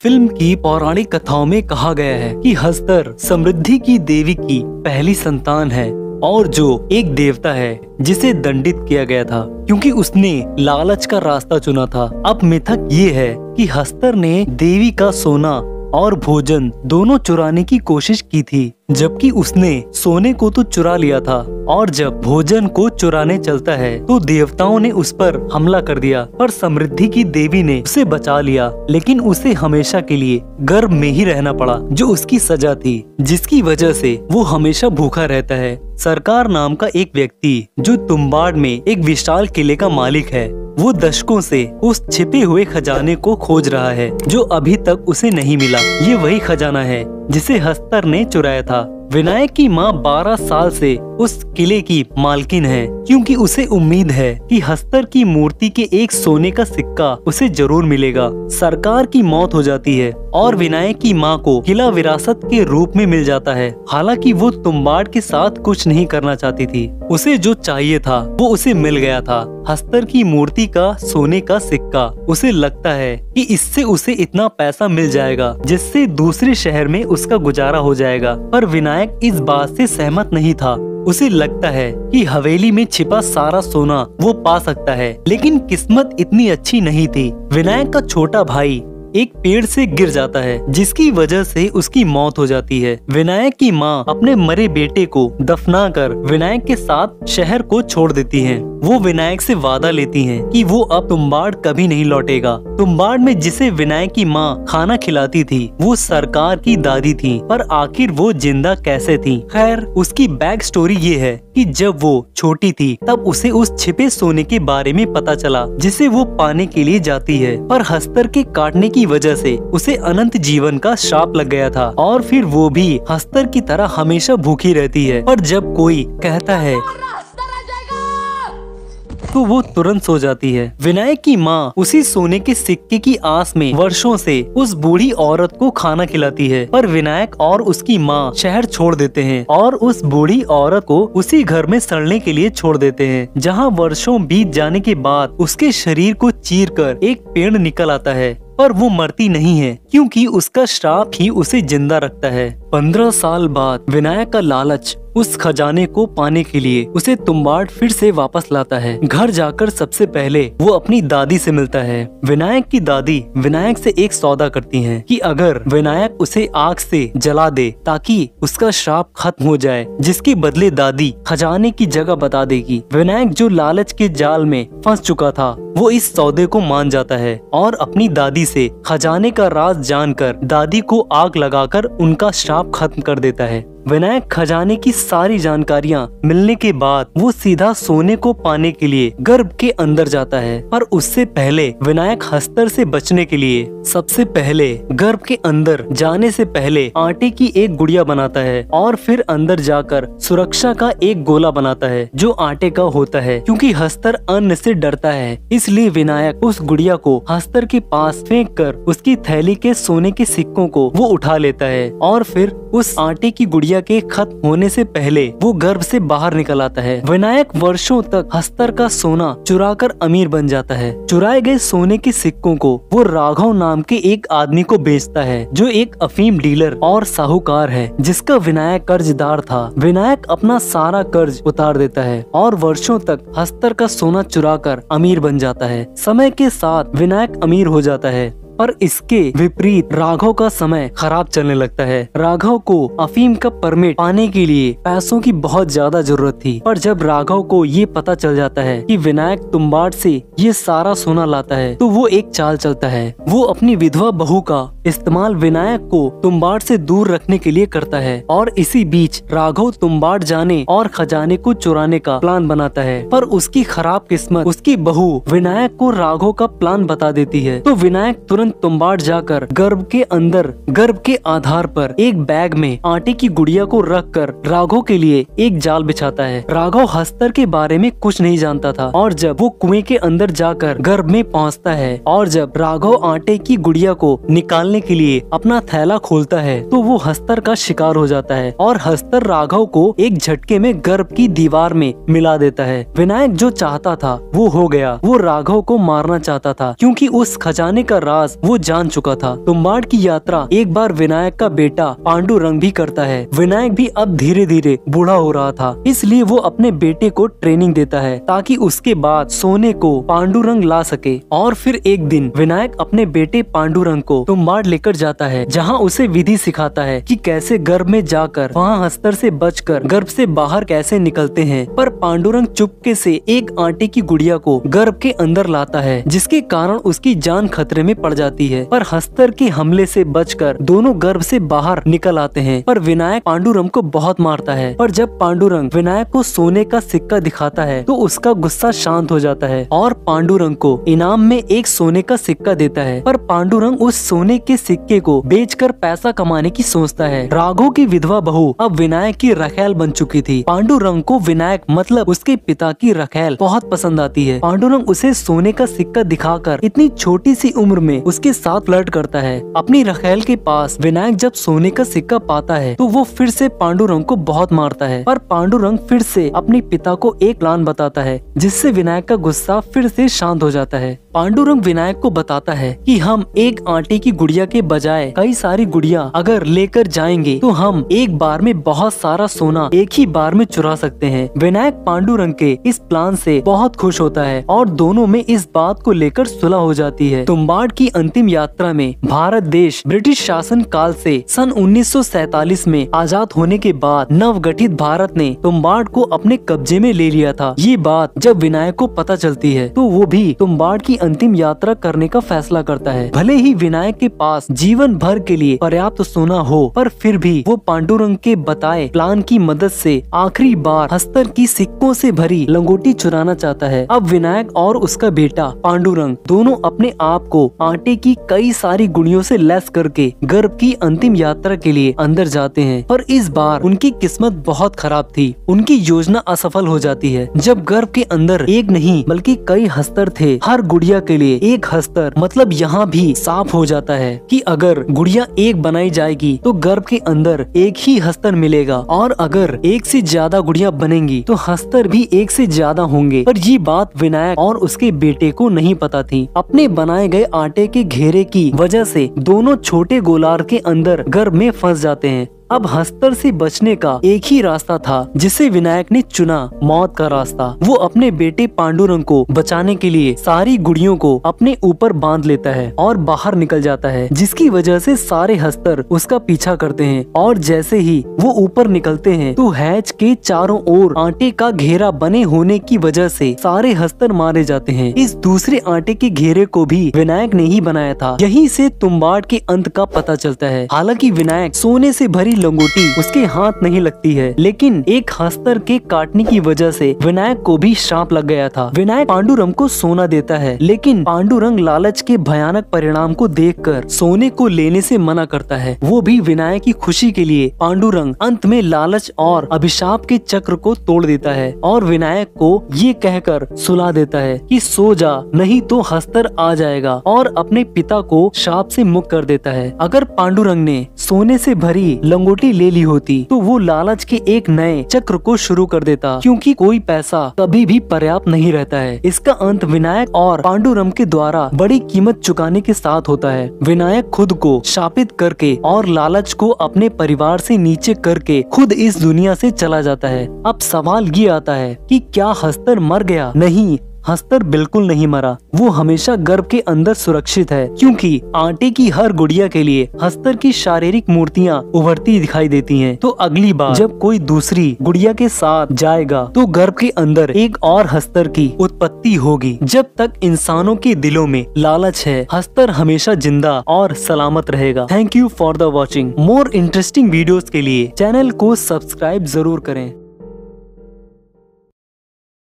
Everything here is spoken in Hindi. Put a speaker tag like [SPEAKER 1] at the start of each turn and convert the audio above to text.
[SPEAKER 1] फिल्म की पौराणिक कथाओं में कहा गया है कि हस्तर समृद्धि की देवी की पहली संतान है और जो एक देवता है जिसे दंडित किया गया था क्योंकि उसने लालच का रास्ता चुना था। अब मिथक ये है कि हस्तर ने देवी का सोना और भोजन दोनों चुराने की कोशिश की थी, जबकि उसने सोने को तो चुरा लिया था और जब भोजन को चुराने चलता है तो देवताओं ने उस पर हमला कर दिया। पर समृद्धि की देवी ने उसे बचा लिया, लेकिन उसे हमेशा के लिए गर्भ में ही रहना पड़ा, जो उसकी सजा थी, जिसकी वजह से वो हमेशा भूखा रहता है। सरकार नाम का एक व्यक्ति जो तुम्बाड़ में एक विशाल किले का मालिक है, वो दशकों से उस छिपे हुए खजाने को खोज रहा है जो अभी तक उसे नहीं मिला। ये वही खजाना है जिसे हस्तर ने चुराया था। विनायक की माँ 12 साल से उस किले की मालकिन है, क्योंकि उसे उम्मीद है कि हस्तर की मूर्ति के एक सोने का सिक्का उसे जरूर मिलेगा। सरकार की मौत हो जाती है और विनायक की माँ को किला विरासत के रूप में मिल जाता है। हालांकि वो तुम्बाड़ के साथ कुछ नहीं करना चाहती थी, उसे जो चाहिए था वो उसे मिल गया था, हस्तर की मूर्ति का सोने का सिक्का। उसे लगता है कि इससे उसे इतना पैसा मिल जाएगा जिससे दूसरे शहर में उसका गुजारा हो जाएगा। पर विनायक इस बात से सहमत नहीं था। उसे लगता है कि हवेली में छिपा सारा सोना वो पा सकता है, लेकिन किस्मत इतनी अच्छी नहीं थी। विनायक का छोटा भाई एक पेड़ से गिर जाता है, जिसकी वजह से उसकी मौत हो जाती है। विनायक की माँ अपने मरे बेटे को दफनाकर विनायक के साथ शहर को छोड़ देती हैं। वो विनायक से वादा लेती हैं कि वो अब तुम्बाड़ कभी नहीं लौटेगा। तुम्बाड़ में जिसे विनायक की माँ खाना खिलाती थी वो सरकार की दादी थी, पर आखिर वो जिंदा कैसे थी? खैर, उसकी बैक स्टोरी ये है कि जब वो छोटी थी तब उसे उस छिपे सोने के बारे में पता चला, जिसे वो पाने के लिए जाती है, पर हस्तर के काटने की वजह से उसे अनंत जीवन का श्राप लग गया था और फिर वो भी हस्तर की तरह हमेशा भूखी रहती है। पर जब कोई कहता है तो वो तुरंत सो जाती है। विनायक की माँ उसी सोने के सिक्के की आस में वर्षों से उस बूढ़ी औरत को खाना खिलाती है, पर विनायक और उसकी माँ शहर छोड़ देते हैं और उस बूढ़ी औरत को उसी घर में सड़ने के लिए छोड़ देते हैं, जहाँ वर्षों बीत जाने के बाद उसके शरीर को चीरकर एक पेड़ निकल आता है। पर वो मरती नहीं है, क्योंकि उसका श्राप ही उसे जिंदा रखता है। 15 साल बाद विनायक का लालच उस खजाने को पाने के लिए उसे तुम्बाड़ फिर से वापस लाता है। घर जाकर सबसे पहले वो अपनी दादी से मिलता है। विनायक की दादी विनायक से एक सौदा करती हैं कि अगर विनायक उसे आग से जला दे ताकि उसका श्राप खत्म हो जाए, जिसके बदले दादी खजाने की जगह बता देगी। विनायक जो लालच के जाल में फंस चुका था वो इस सौदे को मान जाता है और अपनी दादी से खजाने का राज जानकर दादी को आग लगाकर उनका श्राप खत्म कर देता है। विनायक खजाने की सारी जानकारियाँ मिलने के बाद वो सीधा सोने को पाने के लिए गर्भ के अंदर जाता है, पर उससे पहले विनायक हस्तर से बचने के लिए सबसे पहले गर्भ के अंदर जाने से पहले आटे की एक गुड़िया बनाता है और फिर अंदर जाकर सुरक्षा का एक गोला बनाता है जो आटे का होता है। क्योंकि हस्तर अन्न से डरता है, इसलिए विनायक उस गुड़िया को हस्तर के पास फेंक कर उसकी थैली के सोने के सिक्कों को वो उठा लेता है और फिर उस आटे की गुड़िया के खत्म होने से पहले वो गर्भ से बाहर निकल आता है। विनायक वर्षों तक हस्तर का सोना चुराकर अमीर बन जाता है। चुराए गए सोने के सिक्कों को वो राघव नाम के एक आदमी को बेचता है, जो एक अफीम डीलर और साहूकार है, जिसका विनायक कर्जदार था। विनायक अपना सारा कर्ज उतार देता है और वर्षों तक हस्तर का सोना चुराकर अमीर बन जाता है। समय के साथ विनायक अमीर हो जाता है, पर इसके विपरीत राघव का समय खराब चलने लगता है। राघव को अफीम का परमिट पाने के लिए पैसों की बहुत ज्यादा जरूरत थी, पर जब राघव को ये पता चल जाता है कि विनायक तुम्बाड़ से ये सारा सोना लाता है, तो वो एक चाल चलता है। वो अपनी विधवा बहू का इस्तेमाल विनायक को तुम्बाड़ से दूर रखने के लिए करता है और इसी बीच राघव तुम्बाड़ जाने और खजाने को चुराने का प्लान बनाता है। पर उसकी खराब किस्मत उसकी बहू विनायक को राघव का प्लान बता देती है, तो विनायक तुरंत तुम्बाड़ जाकर गर्भ के अंदर गर्भ के आधार पर एक बैग में आटे की गुड़िया को रखकर राघव के लिए एक जाल बिछाता है। राघव हस्तर के बारे में कुछ नहीं जानता था और जब वो कुएं के अंदर जाकर गर्भ में पहुंचता है और जब राघव आटे की गुड़िया को निकालने निकालने के लिए अपना थैला खोलता है तो वो हस्तर का शिकार हो जाता है और हस्तर राघव को एक झटके में गर्भ की दीवार में मिला देता है। विनायक जो चाहता था वो हो गया। वो राघव को मारना चाहता था क्योंकि उस खजाने का राज वो जान चुका था। तुम्बाड़ की यात्रा एक बार विनायक का बेटा पांडुरंग भी करता है। विनायक भी अब धीरे धीरे बूढ़ा हो रहा था, इसलिए वो अपने बेटे को ट्रेनिंग देता है ताकि उसके बाद सोने को पांडुरंग ला सके। और फिर एक दिन विनायक अपने बेटे पांडुरंग को तुम्बाड़ लेकर जाता है, जहाँ उसे विधि सिखाता है कि कैसे गर्भ में जाकर वहाँ हस्तर से बचकर गर्भ से बाहर कैसे निकलते हैं। पर पांडुरंग चुपके से एक आटे की गुड़िया को गर्भ के अंदर लाता है, जिसके कारण उसकी जान खतरे में पड़ जाती है। पर हस्तर के हमले से बचकर दोनों गर्भ से बाहर निकल आते हैं। पर विनायक पांडुरंग को बहुत मारता है। पर जब पांडुरंग विनायक को सोने का सिक्का दिखाता है तो उसका गुस्सा शांत हो जाता है और पांडुरंग को इनाम में एक सोने का सिक्का देता है। पर पांडुरंग उस सोने के सिक्के को बेचकर पैसा कमाने की सोचता है। राघव की विधवा बहू अब विनायक की रखैल बन चुकी थी। पांडुरंग को विनायक मतलब उसके पिता की रखैल बहुत पसंद आती है। पांडुरंग उसे सोने का सिक्का दिखाकर इतनी छोटी सी उम्र में उसके साथ फ्लर्ट करता है। अपनी रखैल के पास विनायक जब सोने का सिक्का पाता है तो वो फिर से पांडुरंग को बहुत मारता है। पर पांडुरंग फिर से अपने पिता को एक प्लान बताता है, जिससे विनायक का गुस्सा फिर से शांत हो जाता है। पांडुरंग विनायक को बताता है कि हम एक आटे की गुड़िया के बजाय कई सारी गुड़िया अगर लेकर जाएंगे तो हम एक बार में बहुत सारा सोना एक ही बार में चुरा सकते हैं। विनायक पांडुरंग के इस प्लान से बहुत खुश होता है और दोनों में इस बात को लेकर सुलह हो जाती है। तुम्बाड़ की अंतिम यात्रा में भारत देश ब्रिटिश शासन काल से सन 1947 में आजाद होने के बाद नवगठित भारत ने तुम्बाड़ को अपने कब्जे में ले लिया था। ये बात जब विनायक को पता चलती है तो वो भी तुम्बाड़ की अंतिम यात्रा करने का फैसला करता है। भले ही विनायक के पास जीवन भर के लिए पर्याप्त सोना हो, पर फिर भी वो पांडुरंग के बताए प्लान की मदद से आखिरी बार हस्तर की सिक्कों से भरी लंगोटी चुराना चाहता है। अब विनायक और उसका बेटा पांडुरंग दोनों अपने आप को आटे की कई सारी गुड़ियों से लैस करके गर्भ की अंतिम यात्रा के लिए अंदर जाते हैं। पर इस बार उनकी किस्मत बहुत खराब थी। उनकी योजना असफल हो जाती है। जब गर्भ के अंदर एक नहीं बल्कि कई हस्तर थे, हर गुड़िया के लिए एक हस्तर, मतलब यहाँ भी साफ हो जाता है कि अगर गुड़िया एक बनाई जाएगी तो गर्भ के अंदर एक ही हस्तर मिलेगा और अगर एक से ज्यादा गुड़िया बनेंगी तो हस्तर भी एक से ज्यादा होंगे। पर ये बात विनायक और उसके बेटे को नहीं पता थी। अपने बनाए गए आटे के घेरे की वजह से दोनों छोटे गोलार्ध के अंदर गर्भ में फंस जाते हैं। अब हस्तर से बचने का एक ही रास्ता था जिसे विनायक ने चुना, मौत का रास्ता। वो अपने बेटे पांडुरंग को बचाने के लिए सारी गुड़ियों को अपने ऊपर बांध लेता है और बाहर निकल जाता है, जिसकी वजह से सारे हस्तर उसका पीछा करते हैं। और जैसे ही वो ऊपर निकलते हैं तो हैच के चारों ओर आटे का घेरा बने होने की वजह से सारे हस्तर मारे जाते हैं। इस दूसरे आटे के घेरे को भी विनायक ने ही बनाया था। यहीं से तुम्बाड़ के अंत का पता चलता है। हालांकि विनायक सोने से भरी लंगोटी उसके हाथ नहीं लगती है, लेकिन एक हस्तर के काटने की वजह से विनायक को भी श्राप लग गया था। विनायक पांडुरंग को सोना देता है, लेकिन पांडुरंग लालच के भयानक परिणाम को देखकर सोने को लेने से मना करता है। वो भी विनायक की खुशी के लिए पांडुरंग अंत में लालच और अभिशाप के चक्र को तोड़ देता है और विनायक को ये कहकर सुला देता है कि सो जा, नहीं तो हस्तर आ जाएगा, और अपने पिता को शाप से मुक्त कर देता है। अगर पांडुरंग ने सोने से भरी लंगोटी ले ली होती तो वो लालच के एक नए चक्र को शुरू कर देता, क्योंकि कोई पैसा कभी भी पर्याप्त नहीं रहता है। इसका अंत विनायक और पांडुरंग के द्वारा बड़ी कीमत चुकाने के साथ होता है। विनायक खुद को शापित करके और लालच को अपने परिवार से नीचे करके खुद इस दुनिया से चला जाता है। अब सवाल ये आता है कि क्या हस्तर मर गया? नहीं, हस्तर बिल्कुल नहीं मरा। वो हमेशा गर्भ के अंदर सुरक्षित है, क्योंकि आटे की हर गुड़िया के लिए हस्तर की शारीरिक मूर्तियाँ उभरती दिखाई देती हैं। तो अगली बार जब कोई दूसरी गुड़िया के साथ जाएगा तो गर्भ के अंदर एक और हस्तर की उत्पत्ति होगी। जब तक इंसानों के दिलों में लालच है, हस्तर हमेशा जिंदा और सलामत रहेगा। Thank you for the watching. More interesting videos के लिए चैनल को सब्सक्राइब जरूर करें।